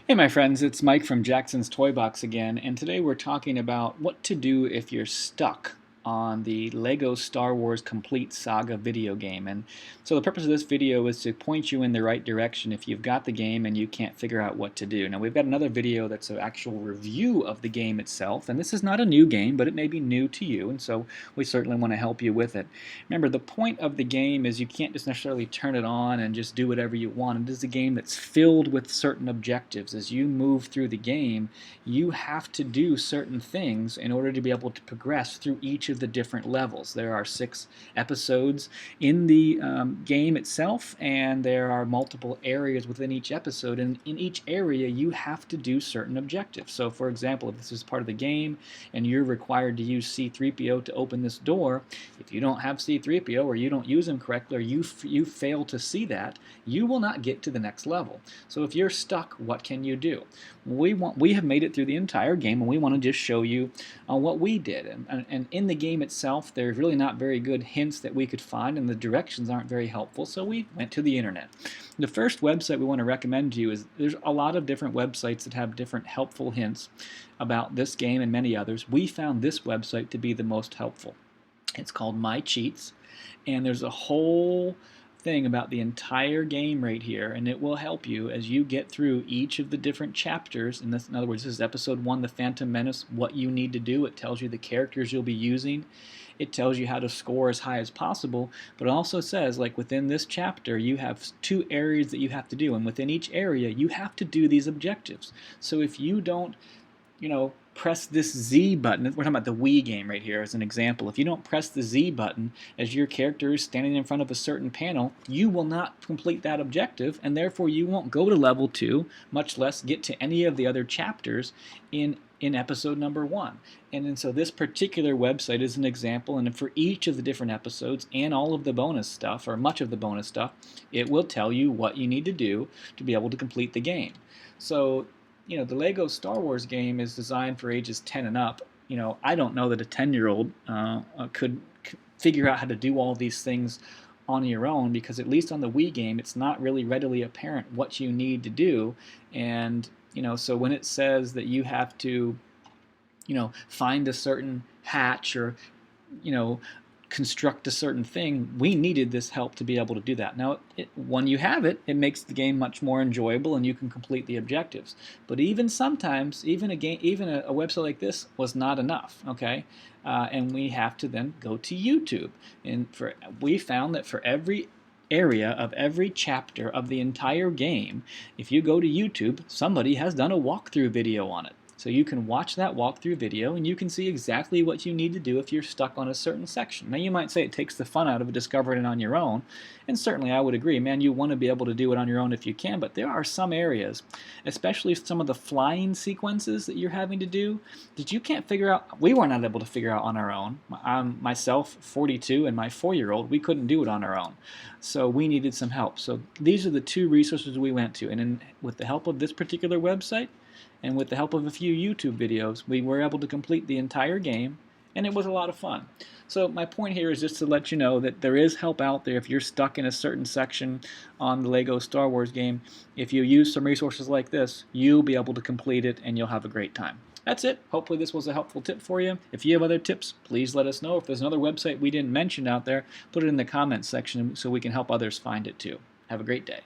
Hey my friends, it's Mike from Jackson's Toy Box again, and today we're talking about what to do if you're stuck on the Lego Star Wars Complete Saga video game. And so the purpose of this video is to point you in the right direction if you've got the game and you can't figure out what to do. Now we've got another video that's an actual review of the game itself, and this is not a new game, but it may be new to you, and so we certainly want to help you with it. Remember, the point of the game is you can't just necessarily turn it on and just do whatever you want. It is a game that's filled with certain objectives. As you move through the game, you have to do certain things in order to be able to progress through each of the different levels. There are 6 episodes in the game itself, and there are multiple areas within each episode, and in each area you have to do certain objectives. So for example, if this is part of the game and you're required to use C-3PO to open this door, if you don't have C-3PO or you don't use him correctly or you fail to see that, you will not get to the next level. So if you're stuck, what can you do? We have made it through the entire game, and we want to just show you what we did. And in the game itself, there's really not very good hints that we could find, and the directions aren't very helpful, so we went to the internet. The first website we want to recommend to you is there's a lot of different websites that have different helpful hints about this game and many others. We found this website to be the most helpful. It's called My Cheats, and there's a whole thing about the entire game right here, and it will help you as you get through each of the different chapters. And this, in other words, this is episode 1, The Phantom Menace, what you need to do. It tells you the characters you'll be using. It tells you how to score as high as possible, but it also says, like, within this chapter you have 2 areas that you have to do, and within each area you have to do these objectives. So if you don't, press this Z button. We're talking about the Wii game right here as an example. If you don't press the Z button as your character is standing in front of a certain panel, you will not complete that objective, and therefore you won't go to level 2, much less get to any of the other chapters in episode number 1. And so this particular website is an example, and for each of the different episodes and all of the bonus stuff, or much of the bonus stuff, it will tell you what you need to do to be able to complete the game. So the Lego Star Wars game is designed for ages 10 and up. I don't know that a 10-year-old could figure out how to do all these things on your own, because at least on the Wii game, it's not really readily apparent what you need to do. And, so when it says that you have to, find a certain hatch or, construct a certain thing, we needed this help to be able to do that. Now, when you have it, it makes the game much more enjoyable, and you can complete the objectives. But even sometimes, even a website like this was not enough. Okay, and we have to then go to YouTube, and we found that for every area of every chapter of the entire game, if you go to YouTube, somebody has done a walkthrough video on it. So you can watch that walkthrough video, and you can see exactly what you need to do if you're stuck on a certain section. Now you might say it takes the fun out of discovering it on your own, and certainly I would agree, man, you want to be able to do it on your own if you can, but there are some areas, especially some of the flying sequences that you're having to do, that you can't figure out. We were not able to figure out on our own. Myself, 42, and my 4-year-old, we couldn't do it on our own. So we needed some help. So these are the 2 resources we went to, and with the help of this particular website, and with the help of a few YouTube videos, we were able to complete the entire game, and it was a lot of fun. So my point here is just to let you know that there is help out there if you're stuck in a certain section on the Lego Star Wars game. If you use some resources like this, you'll be able to complete it, and you'll have a great time. That's it. Hopefully this was a helpful tip for you. If you have other tips, please let us know. If there's another website we didn't mention out there, put it in the comments section so we can help others find it too. Have a great day.